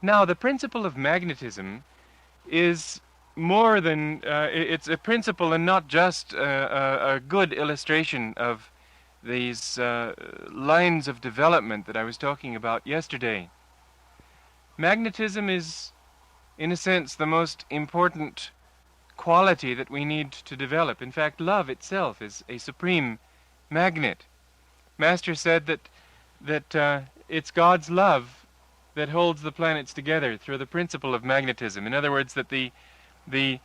Now, the principle of magnetism is more than, it's a principle and not just a good illustration of these lines of development that I was talking about yesterday. Magnetism is, in a sense, the most important quality that we need to develop. In fact, love itself is a supreme magnet. Master said that it's God's love that holds the planets together through the principle of magnetism. In other words, that the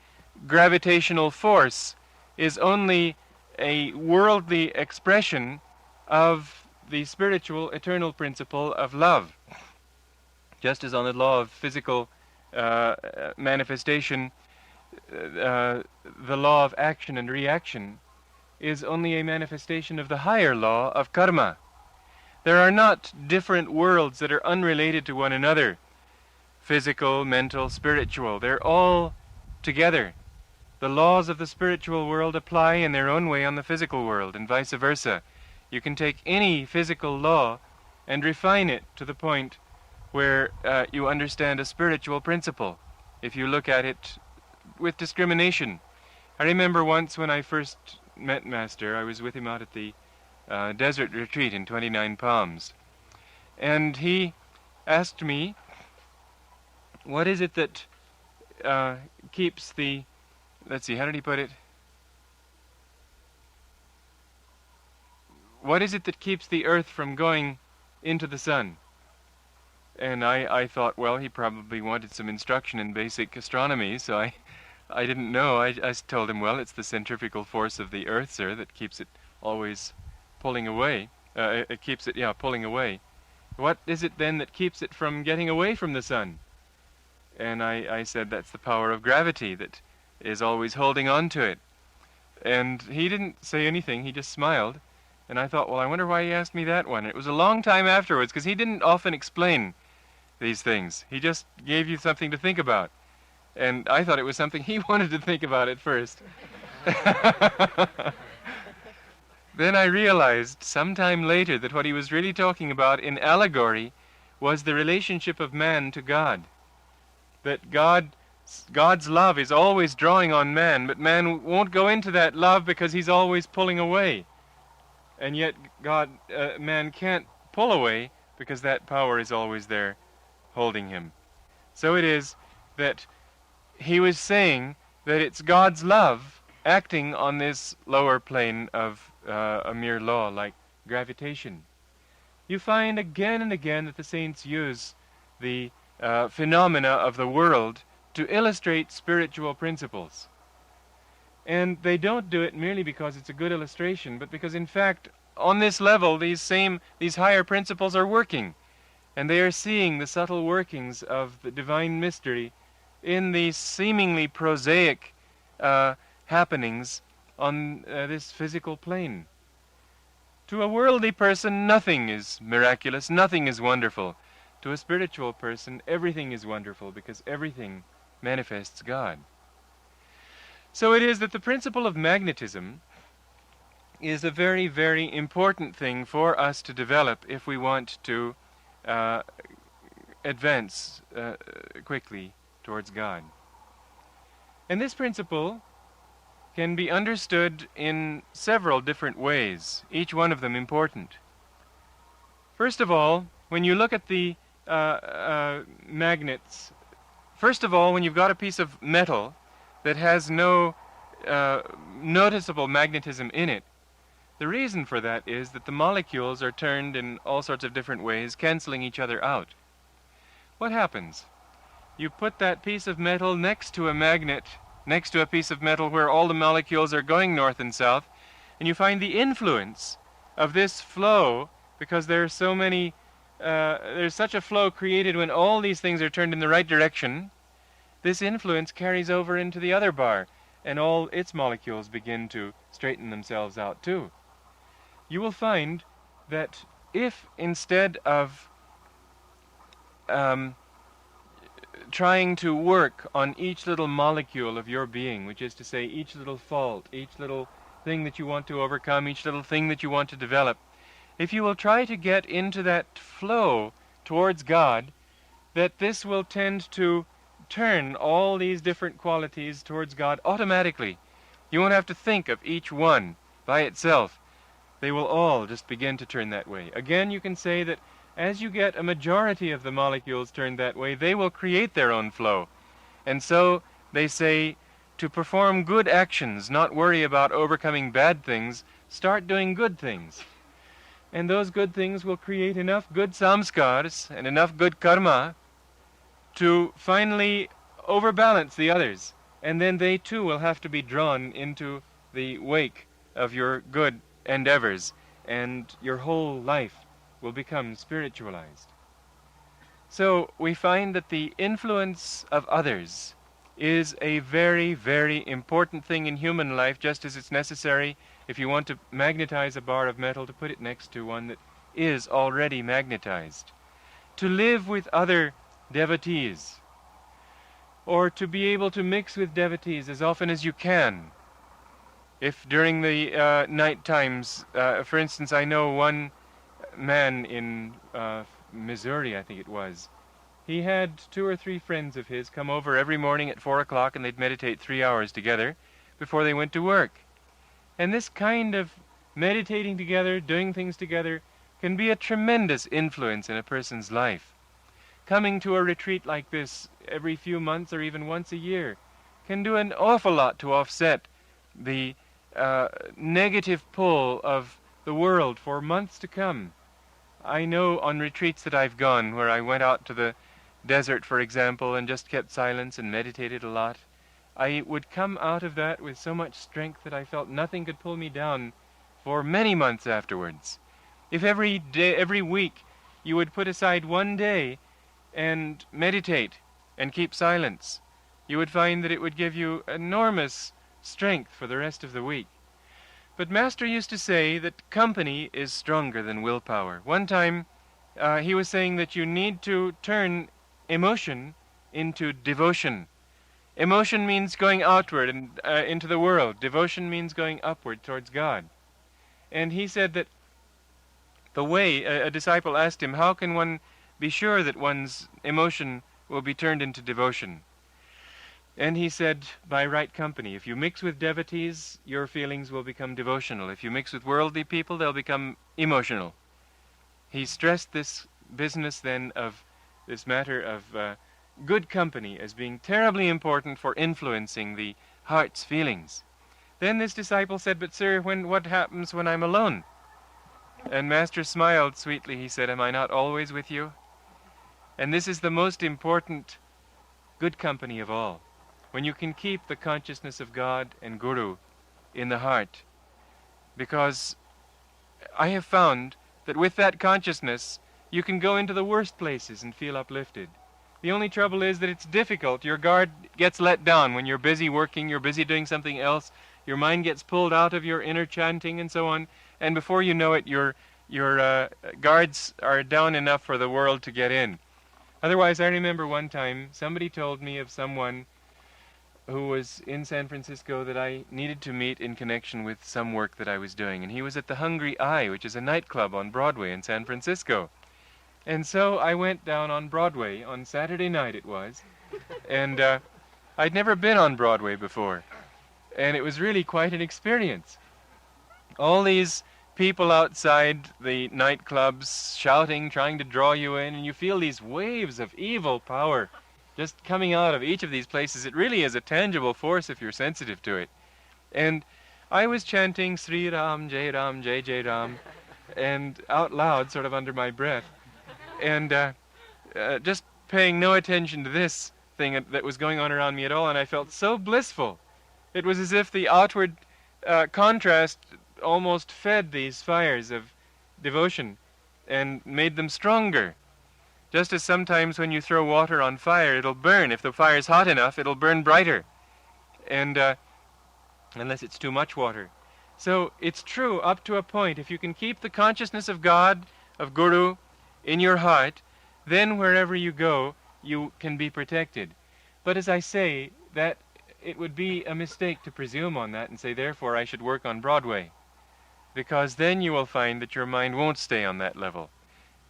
gravitational force is only a worldly expression of the spiritual eternal principle of love. Just as on the law of physical manifestation, the law of action and reaction is only a manifestation of the higher law of karma. There are not different worlds that are unrelated to one another, physical, mental, spiritual. They're all together. The laws of the spiritual world apply in their own way on the physical world, and vice versa. You can take any physical law and refine it to the point where you understand a spiritual principle, if you look at it with discrimination. I remember once when I first met Master, I was with him out at the desert retreat in 29 Palms, and he asked me, what is it that keeps the, let's see, how did he put it? What is it that keeps the earth from going into the sun? And I thought, well, he probably wanted some instruction in basic astronomy, so I didn't know. I told him, well, it's the centrifugal force of the earth, sir, that keeps it always pulling away. It keeps it, pulling away. What is it then that keeps it from getting away from the sun? And I said, that's the power of gravity that is always holding on to it. And he didn't say anything, he just smiled. And I thought, well, I wonder why he asked me that one. It was a long time afterwards, because he didn't often explain these things. He just gave you something to think about. And I thought it was something he wanted to think about at first. Then I realized sometime later that what he was really talking about in allegory was the relationship of man to God. That God's love is always drawing on man, but man won't go into that love because he's always pulling away. And yet man can't pull away because that power is always there holding him. So it is that he was saying that it's God's love acting on this lower plane of a mere law like gravitation. You find again and again that the saints use the phenomena of the world to illustrate spiritual principles. And they don't do it merely because it's a good illustration, but because in fact on this level these higher principles are working, and they are seeing the subtle workings of the divine mystery in these seemingly prosaic happenings on this physical plane. To a worldly person, nothing is miraculous, nothing is wonderful. To a spiritual person, everything is wonderful because everything manifests God. So it is that the principle of magnetism is a very, very important thing for us to develop if we want to advance quickly towards God. And this principle can be understood in several different ways, each one of them important. First of all, when you look at the magnets, first of all, when you've got a piece of metal that has no noticeable magnetism in it, the reason for that is that the molecules are turned in all sorts of different ways, canceling each other out. What happens? You put that piece of metal next to a magnet, next to a piece of metal where all the molecules are going north and south, and you find the influence of this flow, because there's such a flow created when all these things are turned in the right direction. This influence carries over into the other bar, and all its molecules begin to straighten themselves out too. You will find that if instead of trying to work on each little molecule of your being, which is to say each little fault, each little thing that you want to overcome, each little thing that you want to develop, if you will try to get into that flow towards God, that this will tend to turn all these different qualities towards God automatically. You won't have to think of each one by itself. They will all just begin to turn that way. Again, you can say that as you get a majority of the molecules turned that way, they will create their own flow. And so they say, to perform good actions, not worry about overcoming bad things, start doing good things. And those good things will create enough good samskars and enough good karma to finally overbalance the others. And then they too will have to be drawn into the wake of your good endeavors, and your whole life will become spiritualized. So we find that the influence of others is a very, very important thing in human life, just as it's necessary if you want to magnetize a bar of metal to put it next to one that is already magnetized. To live with other devotees, or to be able to mix with devotees as often as you can. If during the night times, for instance, I know one man in Missouri, I think it was, he had 2 or 3 friends of his come over every morning at 4 o'clock, and they'd meditate 3 hours together before they went to work. And this kind of meditating together, doing things together, can be a tremendous influence in a person's life. Coming to a retreat like this every few months or even once a year can do an awful lot to offset the negative pull of the world for months to come. I know on retreats that I've gone where I went out to the desert, for example, and just kept silence and meditated a lot, I would come out of that with so much strength that I felt nothing could pull me down for many months afterwards. If every day, every week, you would put aside one day and meditate and keep silence, you would find that it would give you enormous strength for the rest of the week. But Master used to say that company is stronger than willpower. One time he was saying that you need to turn emotion into devotion. Emotion means going outward and into the world. Devotion means going upward towards God. And he said that the way, a disciple asked him, how can one be sure that one's emotion will be turned into devotion? And he said, by right company. If you mix with devotees, your feelings will become devotional. If you mix with worldly people, they'll become emotional. He stressed this business then of this matter of good company as being terribly important for influencing the heart's feelings. Then this disciple said, but sir, what happens when I'm alone? And Master smiled sweetly. He said, am I not always with you? And this is the most important good company of all. When you can keep the consciousness of God and Guru in the heart. Because I have found that with that consciousness, you can go into the worst places and feel uplifted. The only trouble is that it's difficult. Your guard gets let down when you're busy working, you're busy doing something else, your mind gets pulled out of your inner chanting and so on, and before you know it, your guards are down enough for the world to get in. Otherwise, I remember one time somebody told me of someone who was in San Francisco that I needed to meet in connection with some work that I was doing. And he was at the Hungry Eye, which is a nightclub on Broadway in San Francisco. And so I went down on Broadway, on Saturday night it was, and I'd never been on Broadway before. And it was really quite an experience. All these people outside the nightclubs shouting, trying to draw you in, and you feel these waves of evil power just coming out of each of these places. It really is a tangible force if you're sensitive to it. And I was chanting Sri Ram, Jai Ram, Jai Jai Ram, and out loud, sort of under my breath, and just paying no attention to this thing that was going on around me at all, and I felt so blissful. It was as if the outward contrast almost fed these fires of devotion and made them stronger. Just as sometimes when you throw water on fire, it'll burn. If the fire's hot enough, it'll burn brighter, and unless it's too much water. So it's true up to a point. If you can keep the consciousness of God, of Guru, in your heart, then wherever you go, you can be protected. But as I say, that it would be a mistake to presume on that and say, therefore, I should work on Broadway. Because then you will find that your mind won't stay on that level.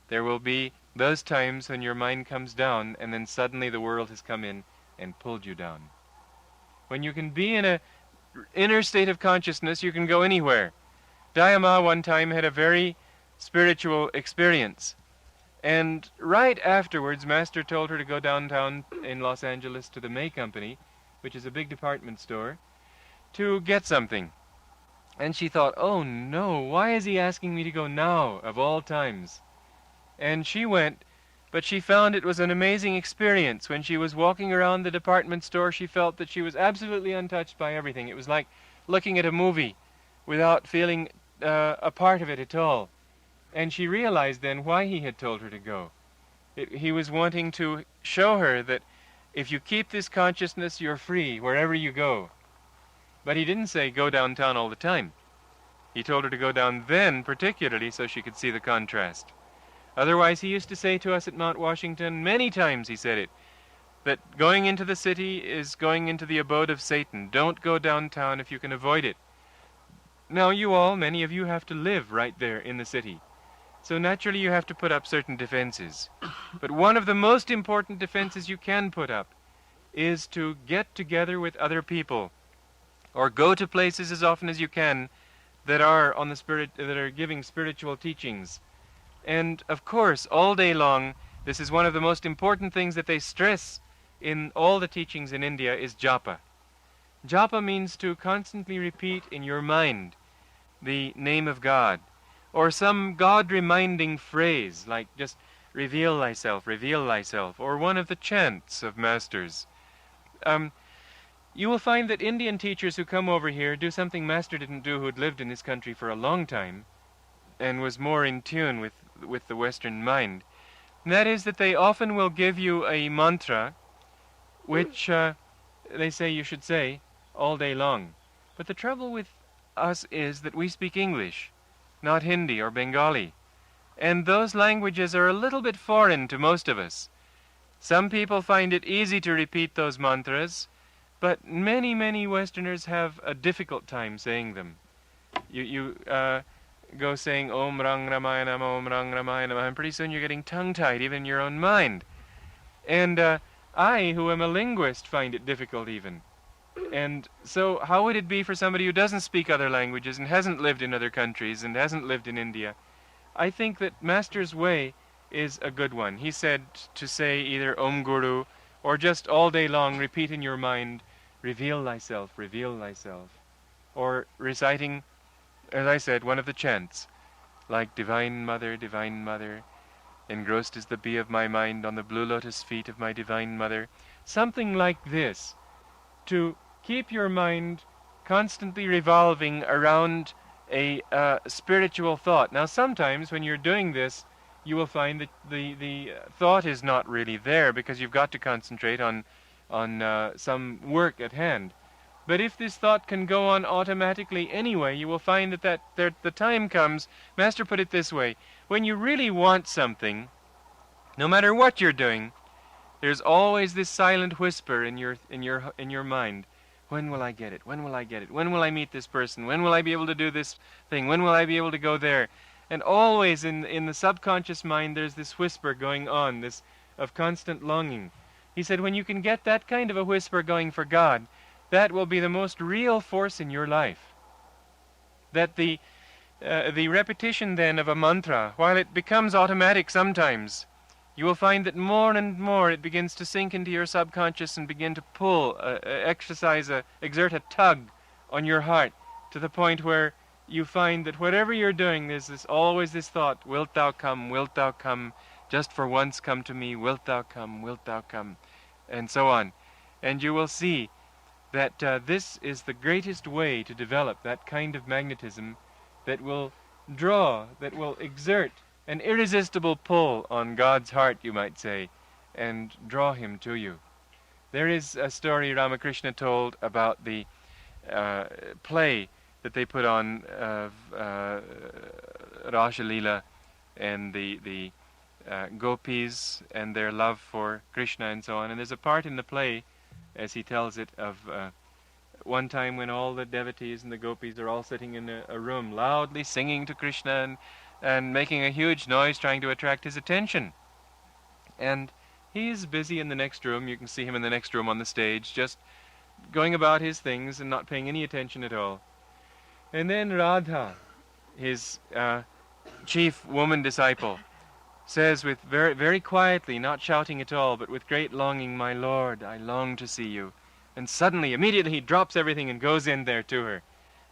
There will be Those times when your mind comes down and then suddenly the world has come in and pulled you down. When you can be in a inner state of consciousness, you can go anywhere. Dayama one time had a very spiritual experience. And right afterwards, Master told her to go downtown in Los Angeles to the May Company, which is a big department store, to get something. And she thought, oh no, why is he asking me to go now, of all times? And she went, but she found it was an amazing experience. When she was walking around the department store, she felt that she was absolutely untouched by everything. It was like looking at a movie without feeling a part of it at all. And she realized then why he had told her to go. He was wanting to show her that if you keep this consciousness, you're free wherever you go. But he didn't say go downtown all the time. He told her to go down then particularly so she could see the contrast. Otherwise, he used to say to us at Mount Washington, many times he said it, that going into the city is going into the abode of Satan. Don't go downtown if you can avoid it. Now you all, many of you, have to live right there in the city. So naturally you have to put up certain defenses. But one of the most important defenses you can put up is to get together with other people, or go to places as often as you can that are on the spirit, that are giving spiritual teachings. And of course, all day long, this is one of the most important things that they stress in all the teachings in India is japa. Japa means to constantly repeat in your mind the name of God, or some God-reminding phrase, like just reveal thyself, or one of the chants of masters. You will find that Indian teachers who come over here do something Master didn't do, who had lived in this country for a long time and was more in tune with the Western mind. And that is that they often will give you a mantra which they say you should say all day long. But the trouble with us is that we speak English, not Hindi or Bengali. And those languages are a little bit foreign to most of us. Some people find it easy to repeat those mantras, but many, many Westerners have a difficult time saying them. You go saying Om Rang Ramaya Nama, Om Rang Ramaya Nama, and pretty soon you're getting tongue-tied even in your own mind. And I, who am a linguist, find it difficult even. And so how would it be for somebody who doesn't speak other languages and hasn't lived in other countries and hasn't lived in India? I think that Master's way is a good one. He said to say either Om Guru or just all day long repeat in your mind, reveal thyself, or reciting, as I said, one of the chants, like Divine Mother, engrossed is the bee of my mind on the blue lotus feet of my Divine Mother. Something like this, to keep your mind constantly revolving around a spiritual thought. Now sometimes when you're doing this, you will find that the thought is not really there because you've got to concentrate on some work at hand. But if this thought can go on automatically anyway, you will find that the time comes, Master put it this way, when you really want something, no matter what you're doing, there's always this silent whisper in your mind. When will I get it? When will I get it? When will I meet this person? When will I be able to do this thing? When will I be able to go there? And always in the subconscious mind there's this whisper going on, this of constant longing. He said when you can get that kind of a whisper going for God, that will be the most real force in your life. That the repetition then of a mantra, while it becomes automatic sometimes, you will find that more and more it begins to sink into your subconscious and begin to pull, exert a tug on your heart to the point where you find that whatever you're doing, there's always this thought, wilt thou come, just for once come to me, wilt thou come, and so on. And you will see that this is the greatest way to develop that kind of magnetism that will draw, that will exert an irresistible pull on God's heart, you might say, and draw him to you. There is a story Ramakrishna told about the play that they put on of Rasa Leela and the gopis and their love for Krishna and so on. And there's a part in the play, as he tells it, of one time when all the devotees and the gopis are all sitting in a room loudly singing to Krishna and making a huge noise trying to attract his attention. And he's busy in the next room. You can see him in the next room on the stage, just going about his things and not paying any attention at all. And then Radha, his chief woman disciple, says with very, very quietly, not shouting at all, but with great longing, "My Lord, I long to see you." And suddenly, immediately, he drops everything and goes in there to her.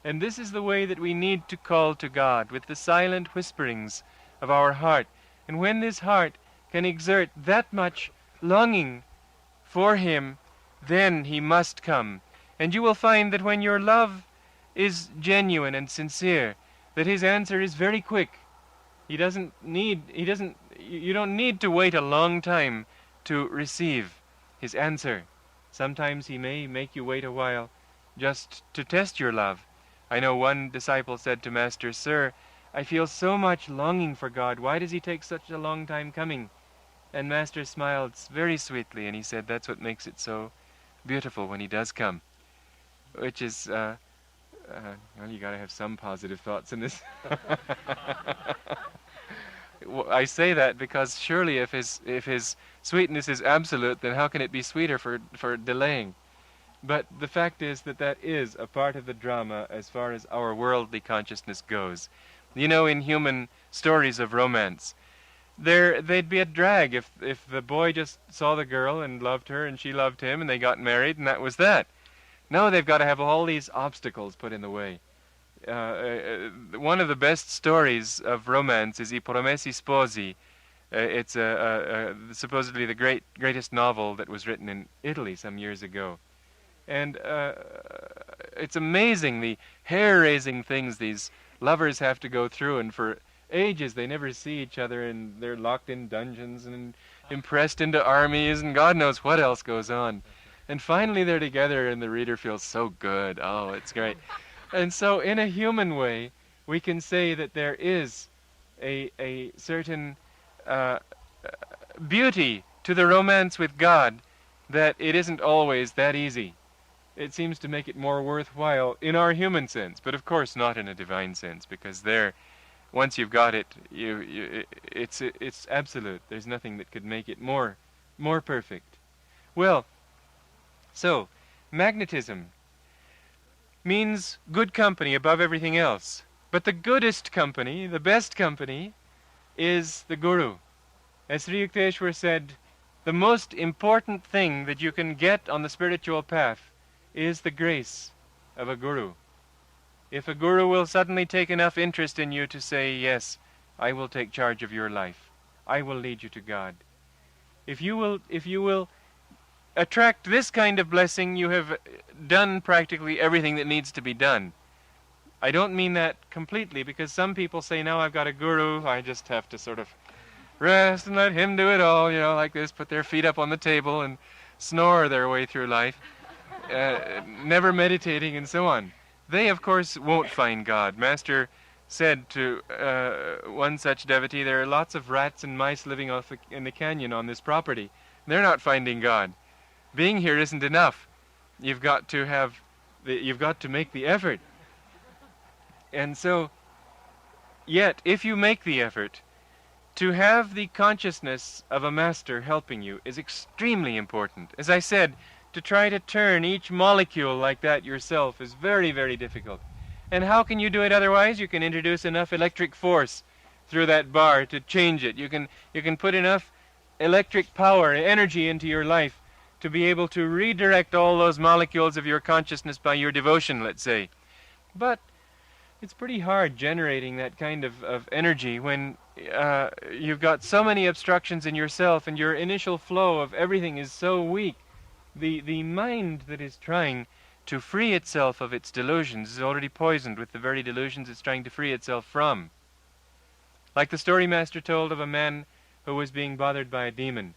And this is the way that we need to call to God, with the silent whisperings of our heart. And when this heart can exert that much longing for him, then he must come. And you will find that when your love is genuine and sincere, that his answer is very quick. You don't need to wait a long time to receive his answer. Sometimes he may make you wait a while just to test your love. I know one disciple said to Master, "Sir, I feel so much longing for God. Why does he take such a long time coming?" And Master smiled very sweetly, and he said, "That's what makes it so beautiful when he does come." Which is, well, you got to have some positive thoughts in this. I say that because surely if his sweetness is absolute, then how can it be sweeter for delaying? But the fact is that is a part of the drama as far as our worldly consciousness goes. You know, in human stories of romance, they'd be a drag if the boy just saw the girl and loved her and she loved him and they got married and that was that. No, they've got to have all these obstacles put in the way. One of the best stories of romance is I Promessi Sposi. It's supposedly the greatest novel that was written in Italy some years ago. And it's amazing the hair-raising things these lovers have to go through, and for ages they never see each other, and they're locked in dungeons and impressed into armies, and God knows what else goes on. And finally they're together, and the reader feels so good. Oh, it's great. And so in a human way, we can say that there is a certain beauty to the romance with God, that it isn't always that easy. It seems to make it more worthwhile in our human sense, but of course not in a divine sense, because there, once you've got it, it's absolute. There's nothing that could make it more perfect. Well, so magnetism means good company above everything else. But the goodest company, the best company, is the Guru. As Sri Yukteswar said, the most important thing that you can get on the spiritual path is the grace of a Guru. If a Guru will suddenly take enough interest in you to say, "Yes, I will take charge of your life. I will lead you to God." If you will attract this kind of blessing, you have done practically everything that needs to be done. I don't mean that completely, because some people say, "Now I've got a guru, I just have to sort of rest and let him do it all," like this, put their feet up on the table and snore their way through life, never meditating and so on. They, of course, won't find God. Master said to one such devotee, "There are lots of rats and mice living in the canyon on this property. They're not finding God. Being here isn't enough. You've got to make the effort." And so, yet, if you make the effort, to have the consciousness of a master helping you is extremely important. As I said, to try to turn each molecule like that yourself is very, very difficult. And how can you do it otherwise? You can introduce enough electric force through that bar to change it. You can put enough electric power, energy into your life to be able to redirect all those molecules of your consciousness by your devotion, let's say. But it's pretty hard generating that kind of energy when you've got so many obstructions in yourself and your initial flow of everything is so weak. The mind that is trying to free itself of its delusions is already poisoned with the very delusions it's trying to free itself from. Like the story Master told of a man who was being bothered by a demon.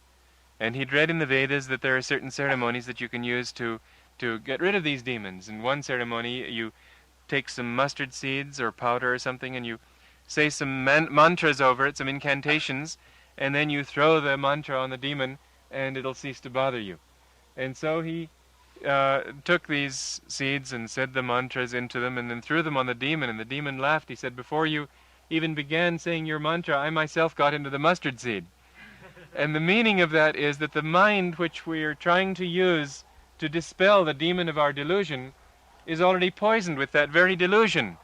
And he'd read in the Vedas that there are certain ceremonies that you can use to get rid of these demons. In one ceremony, you take some mustard seeds or powder or something, and you say some mantras over it, some incantations, and then you throw the mantra on the demon, and it'll cease to bother you. And so he took these seeds and said the mantras into them, and then threw them on the demon, and the demon laughed. He said, "Before you even began saying your mantra, I myself got into the mustard seed." And the meaning of that is that the mind which we are trying to use to dispel the demon of our delusion is already poisoned with that very delusion.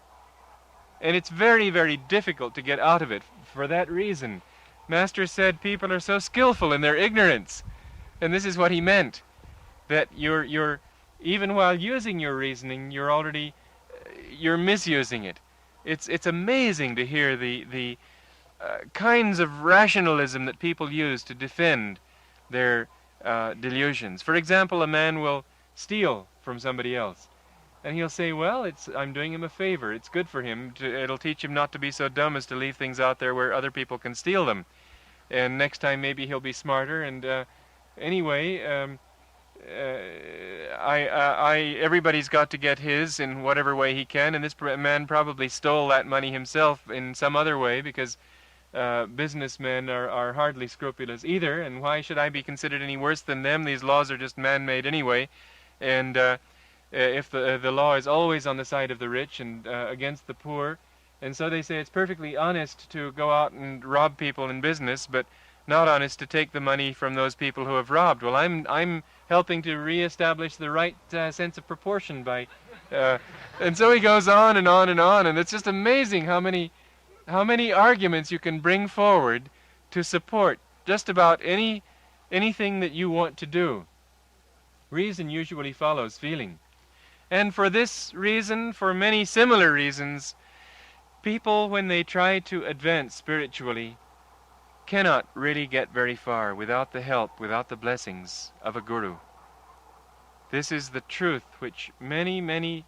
And it's very, very difficult to get out of it for that reason. Master said people are so skillful in their ignorance. And this is what he meant, that you're even while using your reasoning, you're misusing it. It's amazing to hear the kinds of rationalism that people use to defend their delusions. For example, a man will steal from somebody else, and he'll say, well, I'm doing him a favor. It's good for him. It'll teach him not to be so dumb as to leave things out there where other people can steal them. And next time maybe he'll be smarter. And anyway, everybody's got to get his in whatever way he can, and this man probably stole that money himself in some other way, because businessmen are hardly scrupulous either, and why should I be considered any worse than them? These laws are just man-made anyway, and if the law is always on the side of the rich and against the poor, and so they say it's perfectly honest to go out and rob people in business, but not honest to take the money from those people who have robbed. Well, I'm helping to reestablish the right sense of proportion by, and so he goes on and on and on, and it's just amazing how many arguments you can bring forward to support just about anything that you want to do. Reason usually follows feeling. And for this reason, for many similar reasons, people, when they try to advance spiritually, cannot really get very far without the help, without the blessings of a guru. This is the truth which many, many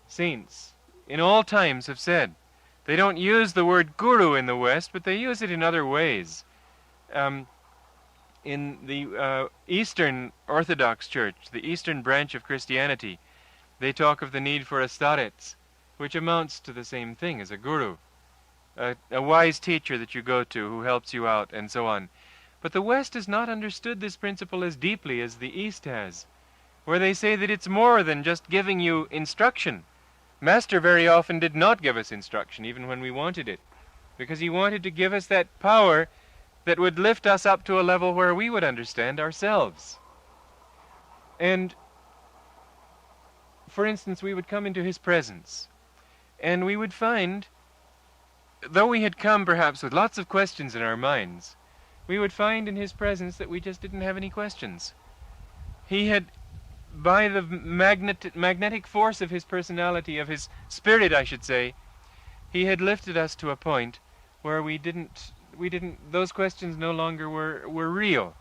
saints in all times have said. They don't use the word guru in the West, but they use it in other ways. In the Eastern Orthodox Church, the Eastern branch of Christianity, they talk of the need for a starets, which amounts to the same thing as a guru, a wise teacher that you go to who helps you out, and so on. But the West has not understood this principle as deeply as the East has, where they say that it's more than just giving you instruction. Master very often did not give us instruction, even when we wanted it, because he wanted to give us that power that would lift us up to a level where we would understand ourselves. And, for instance, we would come into his presence, and we would find, though we had come perhaps with lots of questions in our minds, we would find in his presence that we just didn't have any questions. He had, by the magnetic force of his personality, of his spirit, I should say, he had lifted us to a point where those questions no longer were real.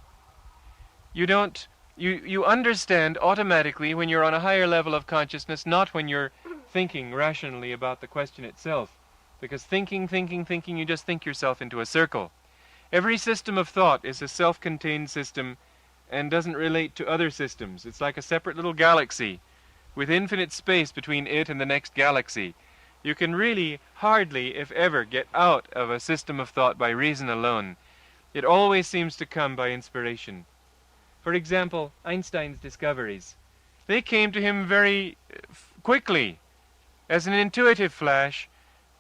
You understand automatically when you're on a higher level of consciousness, not when you're thinking rationally about the question itself. Because thinking, you just think yourself into a circle. Every system of thought is a self-contained system and doesn't relate to other systems. It's like a separate little galaxy with infinite space between it and the next galaxy. You can really hardly, if ever, get out of a system of thought by reason alone. It always seems to come by inspiration. For example, Einstein's discoveries. They came to him very quickly, as an intuitive flash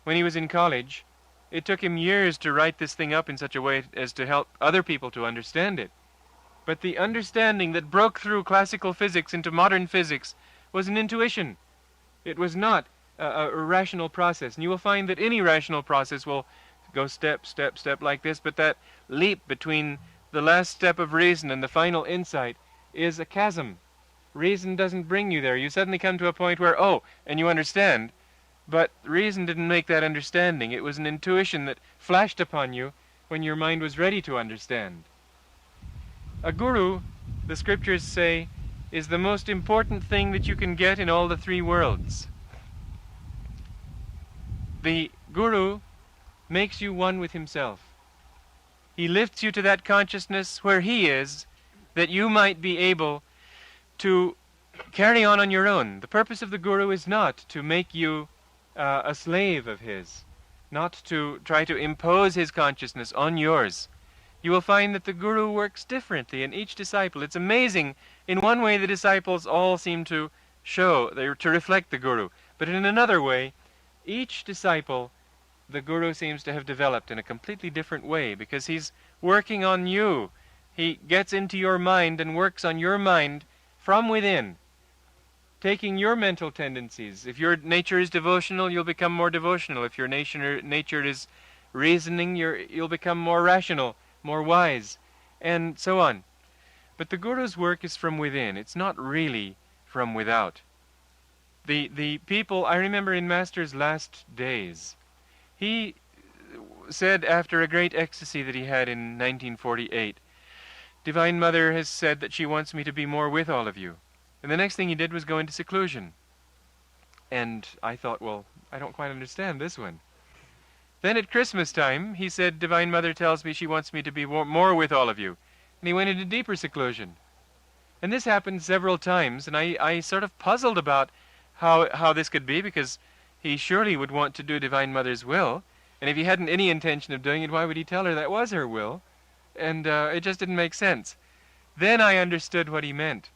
when he was in college. It took him years to write this thing up in such a way as to help other people to understand it. But the understanding that broke through classical physics into modern physics was an intuition. It was not a rational process. And you will find that any rational process will go step, step, step like this, but that leap between the last step of reason and the final insight is a chasm. Reason doesn't bring you there. You suddenly come to a point where, and you understand, but reason didn't make that understanding. It was an intuition that flashed upon you when your mind was ready to understand. A guru, the scriptures say, is the most important thing that you can get in all the three worlds. The guru makes you one with himself. He lifts you to that consciousness where he is, that you might be able to carry on your own. The purpose of the guru is not to make you a slave of his, not to try to impose his consciousness on yours. You will find that the guru works differently in each disciple. It's amazing. In one way, the disciples all seem to reflect the guru. But in another way, each disciple, the guru seems to have developed in a completely different way, because he's working on you. He gets into your mind and works on your mind from within, taking your mental tendencies. If your nature is devotional, you'll become more devotional. If your nature is reasoning, you'll become more rational, more wise, and so on. But the Guru's work is from within. It's not really from without. The people, I remember in Master's last days, he said after a great ecstasy that he had in 1948, Divine Mother has said that she wants me to be more with all of you. And the next thing he did was go into seclusion. And I thought, well, I don't quite understand this one. Then at Christmas time, he said, Divine Mother tells me she wants me to be more with all of you. And he went into deeper seclusion. And this happened several times, and I sort of puzzled about how this could be, because he surely would want to do Divine Mother's will. And if he hadn't any intention of doing it, why would he tell her that was her will? And it just didn't make sense. Then I understood what he meant.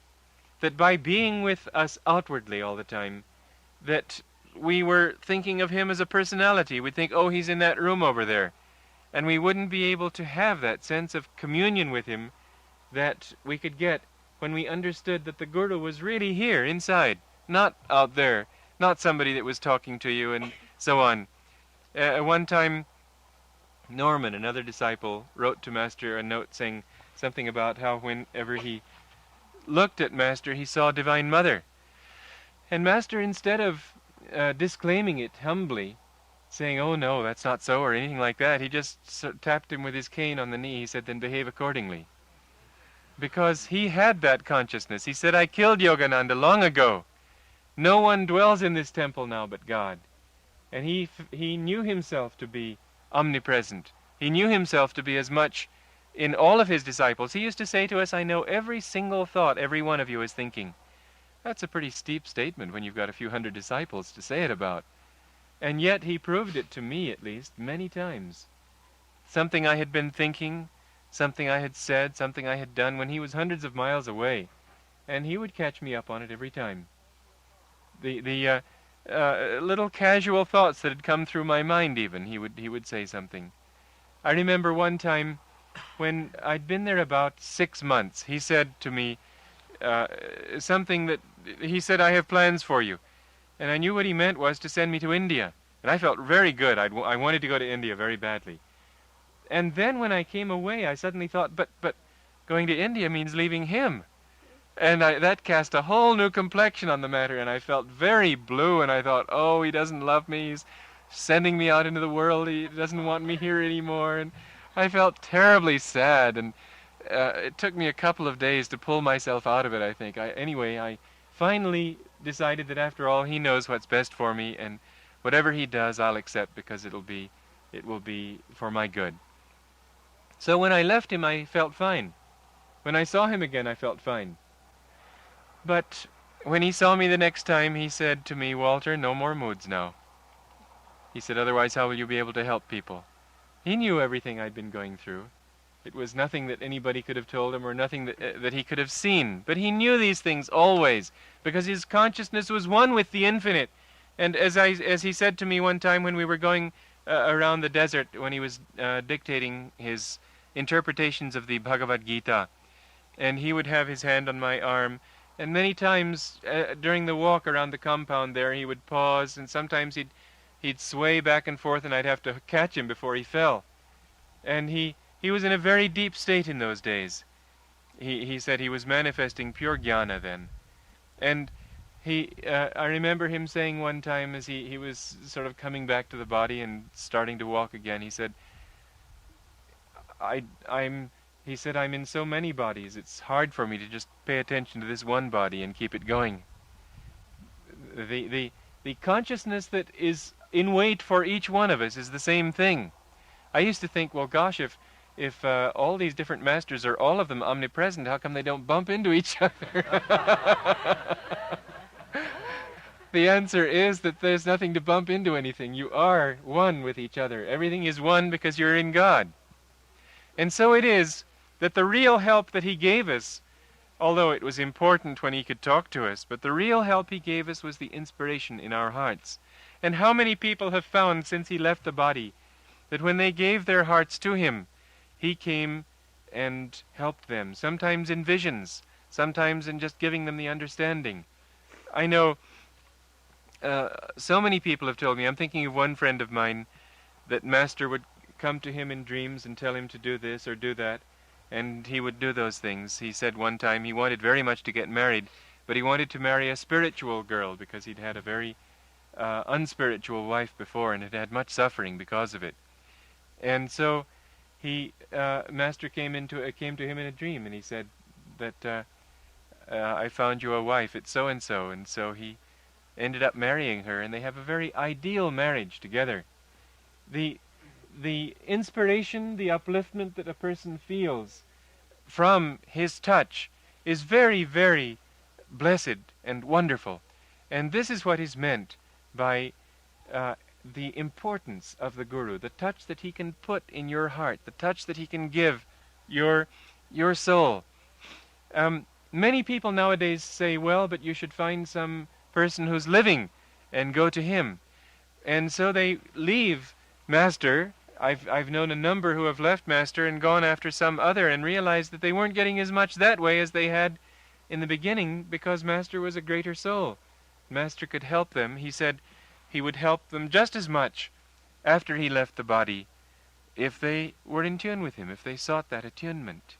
That by being with us outwardly all the time, that we were thinking of him as a personality. We'd think, oh, he's in that room over there. And we wouldn't be able to have that sense of communion with him that we could get when we understood that the Guru was really here, inside, not out there, not somebody that was talking to you and so on. One time, Norman, another disciple, wrote to Master a note saying something about how whenever he looked at Master, he saw Divine Mother. And Master, instead of disclaiming it humbly, saying, oh no, that's not so, or anything like that, he just tapped him with his cane on the knee. He said, then behave accordingly. Because he had that consciousness. He said, I killed Yogananda long ago. No one dwells in this temple now but God. And he knew himself to be omnipresent. He knew himself to be as much in all of his disciples. He used to say to us, I know every single thought every one of you is thinking. That's a pretty steep statement when you've got a few hundred disciples to say it about. And yet he proved it to me, at least, many times. Something I had been thinking, something I had said, something I had done when he was hundreds of miles away. And he would catch me up on it every time. The little casual thoughts that had come through my mind even, he would say something. I remember one time when I'd been there about 6 months, he said to me something that, he said, I have plans for you. And I knew what he meant was to send me to India. And I felt very good. I wanted to go to India very badly. And then when I came away, I suddenly thought, but going to India means leaving him. And that cast a whole new complexion on the matter, and I felt very blue, and I thought, oh, he doesn't love me, he's sending me out into the world, he doesn't want me here anymore, and I felt terribly sad, and it took me a couple of days to pull myself out of it, I think. Anyway, I finally decided that after all, he knows what's best for me, and whatever he does, I'll accept, because it will be for my good. So when I left him, I felt fine. When I saw him again, I felt fine. But when he saw me the next time, he said to me, Walter, no more moods now. He said, otherwise how will you be able to help people? He knew everything I'd been going through. It was nothing that anybody could have told him or nothing that he could have seen. But he knew these things always, because his consciousness was one with the infinite. And as he said to me one time when we were going around the desert, when he was dictating his interpretations of the Bhagavad Gita, and he would have his hand on my arm, and many times during the walk around the compound there, he would pause, and sometimes he'd sway back and forth, and I'd have to catch him before he fell. And he was in a very deep state in those days. He said he was manifesting pure jnana then. And I remember him saying one time as he was sort of coming back to the body and starting to walk again, he said, He said, I'm in so many bodies, it's hard for me to just pay attention to this one body and keep it going. The consciousness that is in wait for each one of us is the same thing. I used to think, well, gosh, if all these different masters are all of them omnipresent, how come they don't bump into each other? The answer is that there's nothing to bump into anything. You are one with each other. Everything is one because you're in God. And so it is that the real help that he gave us, although it was important when he could talk to us, but the real help he gave us was the inspiration in our hearts. And how many people have found since he left the body that when they gave their hearts to him, he came and helped them, sometimes in visions, sometimes in just giving them the understanding. I know so many people have told me, I'm thinking of one friend of mine, that Master would come to him in dreams and tell him to do this or do that, and he would do those things. He said one time he wanted very much to get married, but he wanted to marry a spiritual girl because he'd had a very unspiritual wife before and had had much suffering because of it. And so Master came to him in a dream, and he said that I found you a wife, it's so and so he ended up marrying her, and they have a very ideal marriage together. The inspiration, the upliftment that a person feels from his touch is very, very blessed and wonderful. And this is what is meant by the importance of the Guru, the touch that he can put in your heart, the touch that he can give your soul. Many people nowadays say, well, but you should find some person who's living and go to him. And so they leave Master. I've known a number who have left Master and gone after some other and realized that they weren't getting as much that way as they had in the beginning, because Master was a greater soul. Master could help them. He said he would help them just as much after he left the body if they were in tune with him, if they sought that attunement.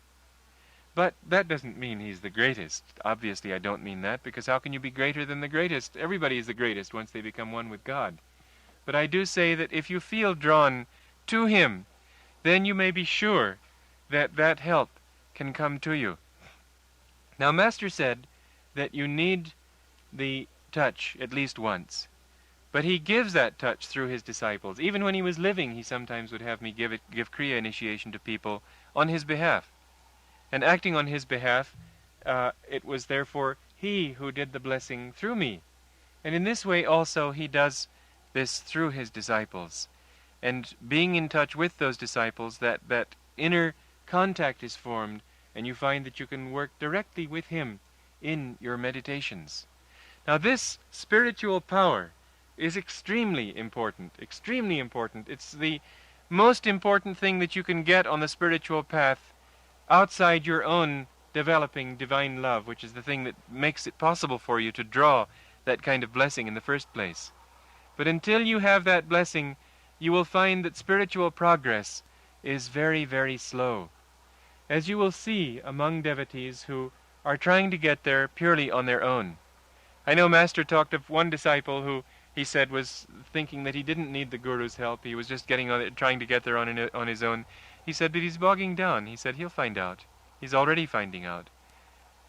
But that doesn't mean he's the greatest. Obviously I don't mean that, because how can you be greater than the greatest? Everybody is the greatest once they become one with God. But I do say that if you feel drawn to him, then you may be sure that that help can come to you. Now Master said that you need the touch at least once. But he gives that touch through his disciples. Even when he was living, he sometimes would have me give Kriya initiation to people on his behalf. And acting on his behalf, it was therefore he who did the blessing through me. And in this way also he does this through his disciples. And being in touch with those disciples, that inner contact is formed, and you find that you can work directly with him in your meditations. Now this spiritual power is extremely important, extremely important. It's the most important thing that you can get on the spiritual path outside your own developing divine love, which is the thing that makes it possible for you to draw that kind of blessing in the first place. But until you have that blessing, you will find that spiritual progress is very, very slow. As you will see among devotees who are trying to get there purely on their own. I know Master talked of one disciple who he said was thinking that he didn't need the Guru's help. He was just trying to get there on his own. He said, but he's bogging down. He said, he'll find out. He's already finding out.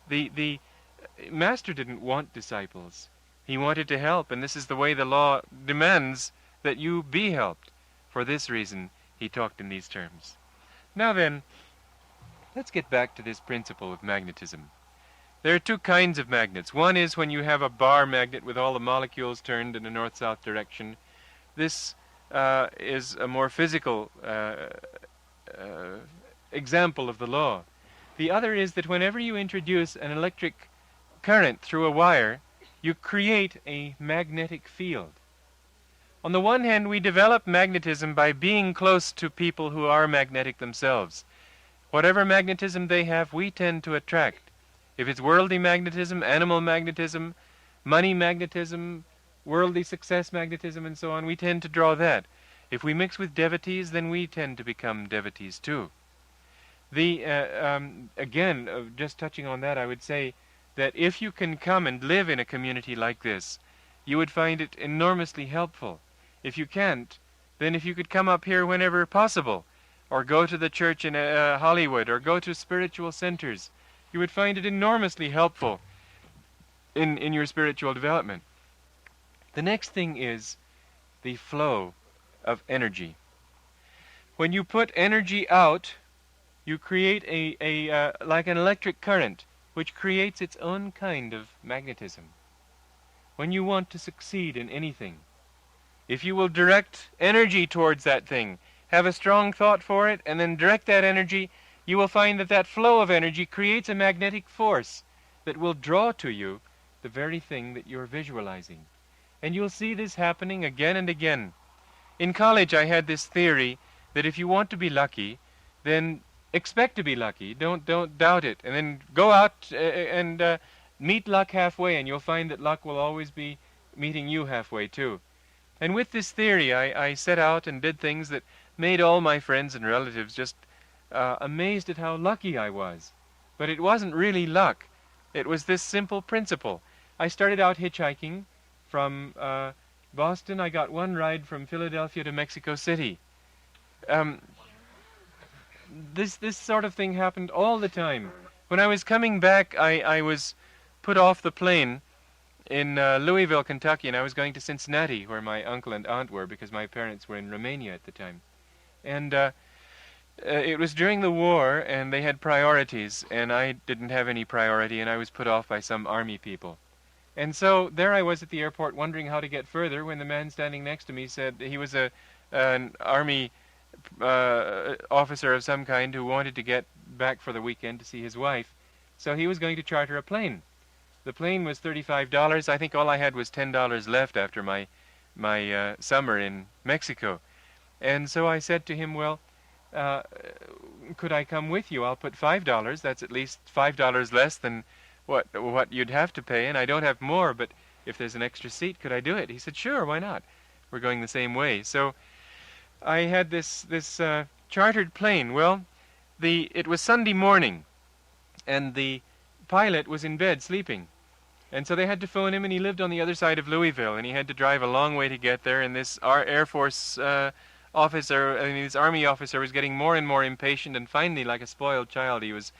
The Master didn't want disciples. He wanted to help, and this is the way the law demands that you be helped. For this reason, he talked in these terms. Now then, let's get back to this principle of magnetism. There are two kinds of magnets. One is when you have a bar magnet with all the molecules turned in a north-south direction. This is a more physical example of the law. The other is that whenever you introduce an electric current through a wire, you create a magnetic field. On the one hand, we develop magnetism by being close to people who are magnetic themselves. Whatever magnetism they have, we tend to attract. If it's worldly magnetism, animal magnetism, money magnetism, worldly success magnetism, and so on, we tend to draw that. If we mix with devotees, then we tend to become devotees too. Again, just touching on that, I would say that if you can come and live in a community like this, you would find it enormously helpful. If you can't, then if you could come up here whenever possible, or go to the church in Hollywood, or go to spiritual centers, you would find it enormously helpful in your spiritual development. The next thing is the flow of energy. When you put energy out, you create like an electric current, which creates its own kind of magnetism. When you want to succeed in anything, if you will direct energy towards that thing, have a strong thought for it, and then direct that energy, you will find that that flow of energy creates a magnetic force that will draw to you the very thing that you're visualizing. And you'll see this happening again and again. In college I had this theory that if you want to be lucky, then expect to be lucky. Don't doubt it. And then go out and meet luck halfway, and you'll find that luck will always be meeting you halfway too. And with this theory, I set out and did things that made all my friends and relatives just amazed at how lucky I was. But it wasn't really luck. It was this simple principle. I started out hitchhiking from Boston. I got one ride from Philadelphia to Mexico City. This sort of thing happened all the time. When I was coming back, I was put off the plane in Louisville, Kentucky, and I was going to Cincinnati, where my uncle and aunt were, because my parents were in Romania at the time. And it was during the war, and they had priorities, and I didn't have any priority, and I was put off by some army people. And so there I was at the airport wondering how to get further when the man standing next to me said he was an army officer of some kind who wanted to get back for the weekend to see his wife. So he was going to charter a plane. The plane was $35. I think all I had was $10 left after my summer in Mexico. And so I said to him, well, could I come with you? I'll put $5. That's at least $5 less than what you'd have to pay, and I don't have more, but if there's an extra seat, could I do it? He said, sure, why not? We're going the same way. So I had this chartered plane. Well, it was Sunday morning, and the pilot was in bed sleeping. And so they had to phone him, and he lived on the other side of Louisville, and he had to drive a long way to get there, and this Air Force this Army officer was getting more and more impatient, and finally, like a spoiled child, he was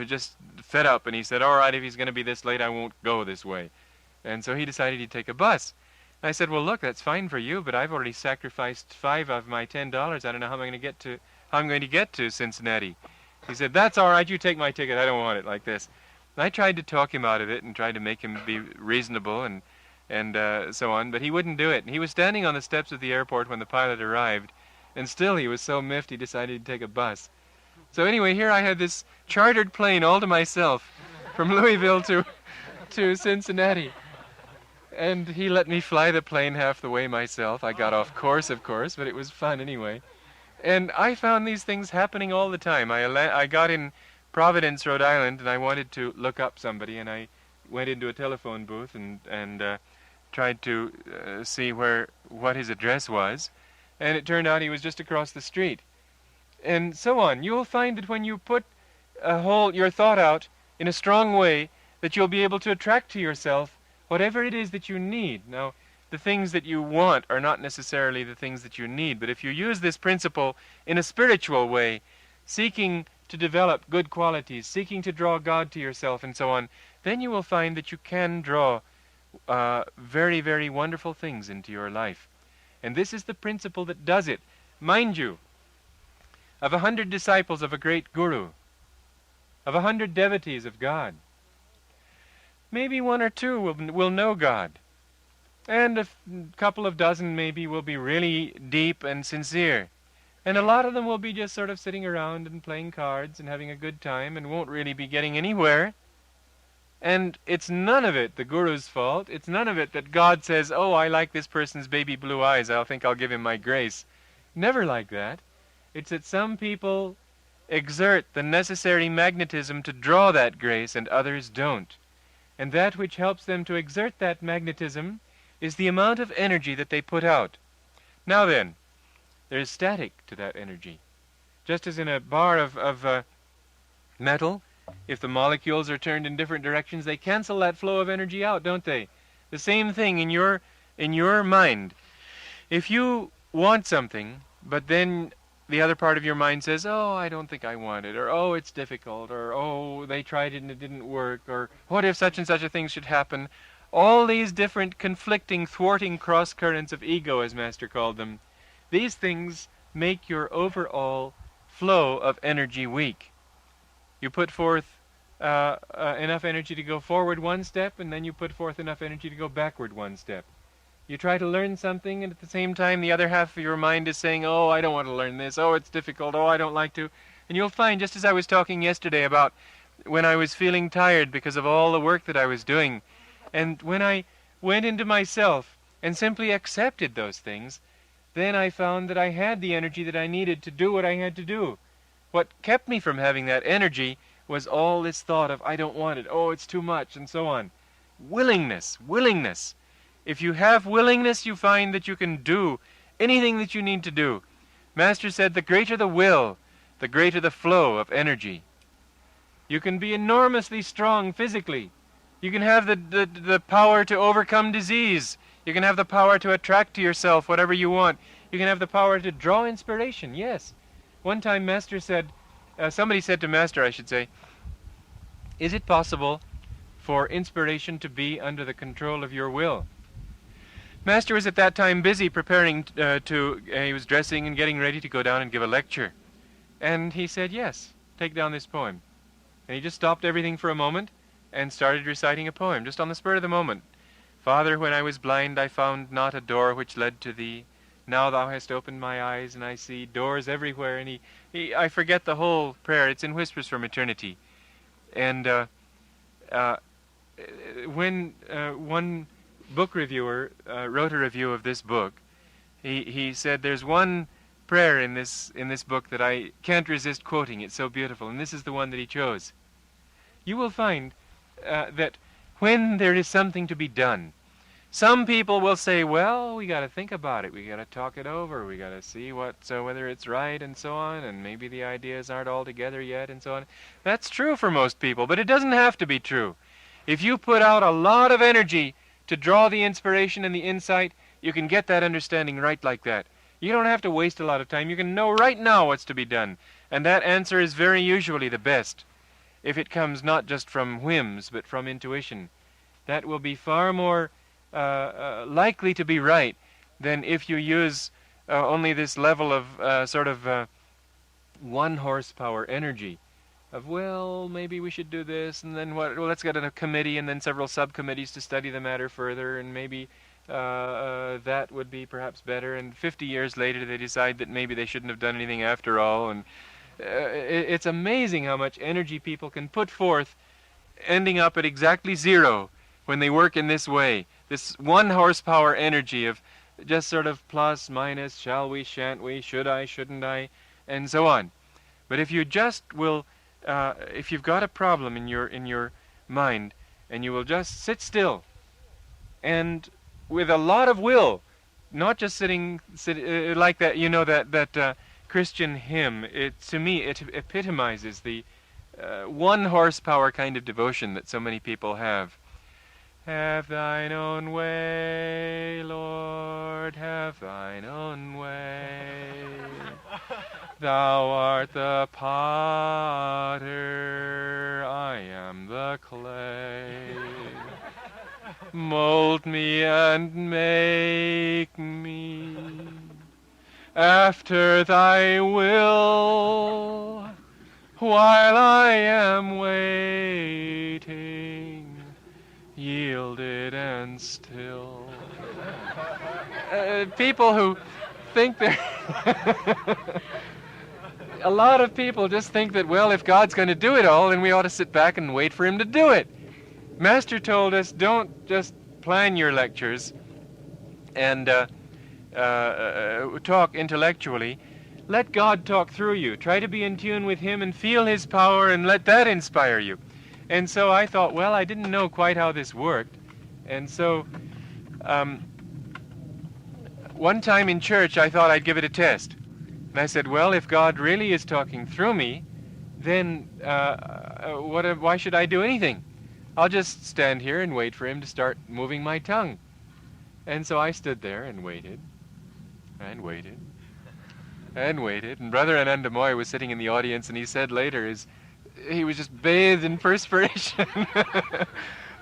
just fed up, and he said, all right, if he's going to be this late, I won't go this way. And so he decided he'd take a bus. And I said, well, look, that's fine for you, but I've already sacrificed $5 of my $10. I don't know how I'm going to get to Cincinnati. He said, that's all right, you take my ticket, I don't want it like this. And I tried to talk him out of it and tried to make him be reasonable and so on, but he wouldn't do it. And he was standing on the steps of the airport when the pilot arrived, and still he was so miffed he decided to take a bus. So anyway, here I had this chartered plane all to myself from Louisville to Cincinnati. And he let me fly the plane half the way myself. I got off course, of course, but it was fun anyway. And I found these things happening all the time. I got in Providence, Rhode Island, and I wanted to look up somebody, and I went into a telephone booth and tried to see what his address was. And it turned out he was just across the street. And so on. You will find that when you put your thought out in a strong way, that you'll be able to attract to yourself whatever it is that you need. Now, the things that you want are not necessarily the things that you need, but if you use this principle in a spiritual way, seeking to develop good qualities, seeking to draw God to yourself and so on, then you will find that you can draw very, very wonderful things into your life. And this is the principle that does it. Mind you, of 100 disciples of a great guru, of 100 devotees of God, maybe 1 or 2 will know God, and a couple of dozen maybe will be really deep and sincere, and a lot of them will be just sort of sitting around and playing cards and having a good time and won't really be getting anywhere. And it's none of it the guru's fault. It's none of it that God says, oh, I like this person's baby blue eyes, I think I'll give him my grace. Never like that. It's that some people exert the necessary magnetism to draw that grace and others don't. And that which helps them to exert that magnetism is the amount of energy that they put out. Now then, there's static to that energy. Just as in a bar of metal, if the molecules are turned in different directions, they cancel that flow of energy out, don't they? The same thing in your mind. If you want something, but then the other part of your mind says, oh, I don't think I want it, or oh, it's difficult, or oh, they tried it and it didn't work, or what if such and such a thing should happen? All these different conflicting, thwarting cross-currents of ego, as Master called them, these things make your overall flow of energy weak. You put forth enough energy to go forward 1 step, and then you put forth enough energy to go backward 1 step. You try to learn something, and at the same time the other half of your mind is saying, oh, I don't want to learn this, oh, it's difficult, oh, I don't like to. And you'll find, just as I was talking yesterday about when I was feeling tired because of all the work that I was doing, and when I went into myself and simply accepted those things, then I found that I had the energy that I needed to do what I had to do. what kept me from having that energy was all this thought of, I don't want it, oh, it's too much, and so on. Willingness, willingness. If you have willingness, you find that you can do anything that you need to do. Master said, the greater the will, the greater the flow of energy. You can be enormously strong physically. You can have the power to overcome disease. You can have the power to attract to yourself whatever you want. You can have the power to draw inspiration, yes. One time Master said, somebody said to Master, I should say, is it possible for inspiration to be under the control of your will? Master was at that time busy preparing he was dressing and getting ready to go down and give a lecture. And he said, yes, take down this poem. And he just stopped everything for a moment and started reciting a poem, just on the spur of the moment. Father, when I was blind, I found not a door which led to thee. Now thou hast opened my eyes, and I see doors everywhere. And I forget the whole prayer. It's in Whispers from Eternity. And when one book reviewer wrote a review of this book, he said, there's one prayer in this book that I can't resist quoting. It's so beautiful. And this is the one that he chose. You will find that when there is something to be done, some people will say, well, we got to think about it. We got to talk it over. We got to see whether it's right and so on, and maybe the ideas aren't all together yet and so on. That's true for most people, but it doesn't have to be true. If you put out a lot of energy to draw the inspiration and the insight, you can get that understanding right like that. You don't have to waste a lot of time. You can know right now what's to be done. And that answer is very usually the best, if it comes not just from whims, but from intuition. That will be far more likely to be right than if you use only this level of sort of 1 horsepower energy of, well, maybe we should do this, and then what? Well, let's get in a committee and then several subcommittees to study the matter further, and maybe that would be perhaps better, and 50 years later they decide that maybe they shouldn't have done anything after all. And it's amazing how much energy people can put forth, ending up at exactly 0 when they work in this way. This 1 horsepower energy of just sort of plus, minus, shall we, shan't we, should I, shouldn't I, and so on. But if you just will, if you've got a problem in your mind, and you will just sit still, and with a lot of will, not just sitting like that, you know, that Christian hymn, to me it epitomizes the 1 horsepower kind of devotion that so many people have. Have thine own way, Lord, have thine own way. Thou art the potter, I am the clay. Mold me and make me after thy will, while I am waiting, yielded and still. People who think they're... A lot of people just think that, well, if God's going to do it all, then we ought to sit back and wait for him to do it. Master told us, don't just plan your lectures and talk intellectually. Let God talk through you. Try to be in tune with him and feel his power and let that inspire you. And so I thought, well, I didn't know quite how this worked. And so one time in church, I thought I'd give it a test. And I said, well, if God really is talking through me, then why should I do anything? I'll just stand here and wait for him to start moving my tongue. And so I stood there and waited, and waited, and waited. And Brother Ananda was sitting in the audience, and he said later, he was just bathed in perspiration.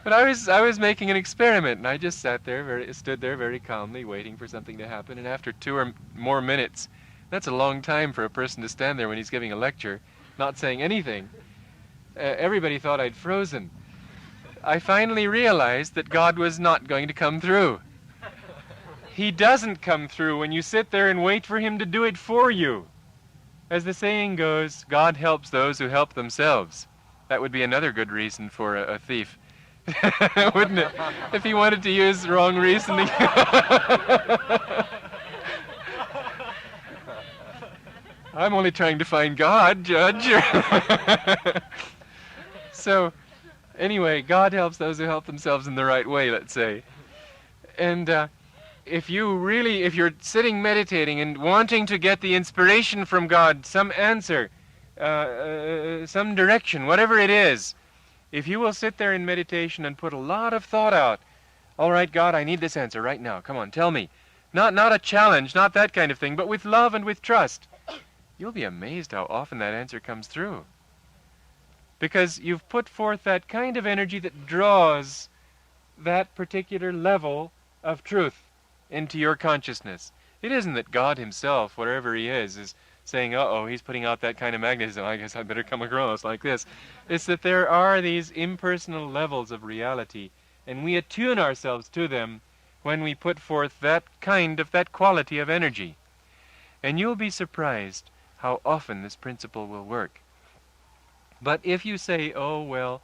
But I was making an experiment, and I just stood there very calmly, waiting for something to happen. And after 2 or more minutes, that's a long time for a person to stand there when he's giving a lecture, not saying anything. Everybody thought I'd frozen. I finally realized that God was not going to come through. He doesn't come through when you sit there and wait for him to do it for you. As the saying goes, God helps those who help themselves. That would be another good reason for a thief, wouldn't it? If he wanted to use wrong reasoning. I'm only trying to find God, Judge. So, anyway, God helps those who help themselves in the right way, let's say. And if you're sitting meditating and wanting to get the inspiration from God, some answer, some direction, whatever it is, if you will sit there in meditation and put a lot of thought out, all right, God, I need this answer right now. Come on, tell me. Not a challenge, not that kind of thing, but with love and with trust. You'll be amazed how often that answer comes through. Because you've put forth that kind of energy that draws that particular level of truth into your consciousness. It isn't that God himself, wherever he is saying, uh-oh, he's putting out that kind of magnetism, I guess I better come across like this. It's that there are these impersonal levels of reality, and we attune ourselves to them when we put forth that quality of energy. And you'll be surprised how often this principle will work. But if you say, oh, well,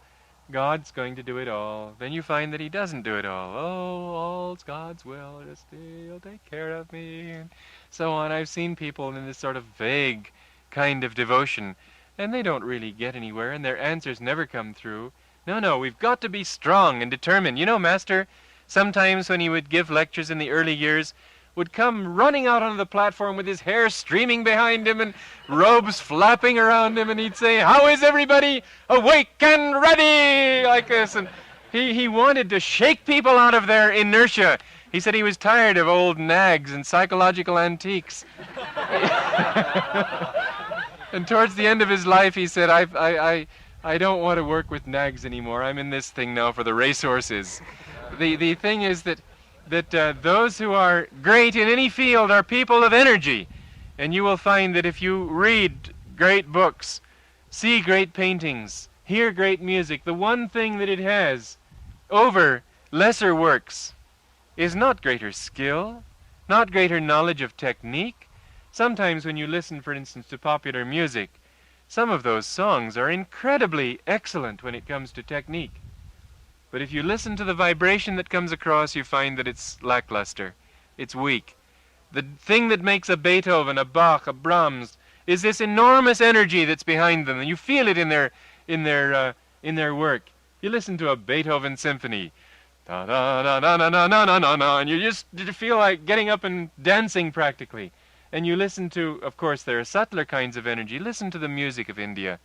God's going to do it all, then you find that he doesn't do it all. Oh, all's God's will, he'll take care of me, and so on. I've seen people in this sort of vague kind of devotion, and they don't really get anywhere, and their answers never come through. No, we've got to be strong and determined. You know, Master, sometimes when he would give lectures in the early years, would come running out onto the platform with his hair streaming behind him and robes flapping around him, and he'd say, how is everybody awake and ready? Like this. And he wanted to shake people out of their inertia. He said he was tired of old nags and psychological antiques. And towards the end of his life, he said, I don't want to work with nags anymore. I'm in this thing now for the racehorses. The thing is that those who are great in any field are people of energy. And you will find that if you read great books, see great paintings, hear great music, the one thing that it has over lesser works is not greater skill, not greater knowledge of technique. Sometimes when you listen, for instance, to popular music, some of those songs are incredibly excellent when it comes to technique. But if you listen to the vibration that comes across, you find that it's lackluster. It's weak. The thing that makes a Beethoven, a Bach, a Brahms, is this enormous energy that's behind them, and you feel it in their work. You listen to a Beethoven symphony, da da da da da da da da da, and you feel like getting up and dancing practically. And you listen to, of course, there are subtler kinds of energy. Listen to the music of India.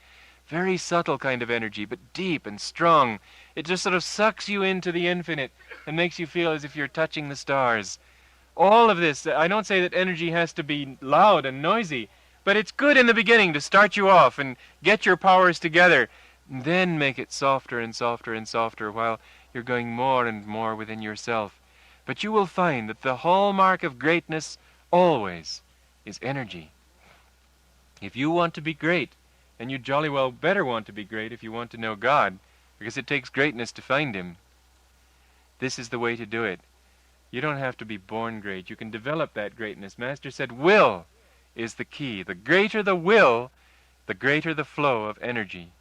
Very subtle kind of energy, but deep and strong. It just sort of sucks you into the infinite and makes you feel as if you're touching the stars. All of this, I don't say that energy has to be loud and noisy, but it's good in the beginning to start you off and get your powers together, and then make it softer and softer and softer while you're going more and more within yourself. But you will find that the hallmark of greatness always is energy. If you want to be great, and you jolly well better want to be great if you want to know God, because it takes greatness to find him, this is the way to do it. You don't have to be born great. You can develop that greatness. Master said will is the key. The greater the will, the greater the flow of energy.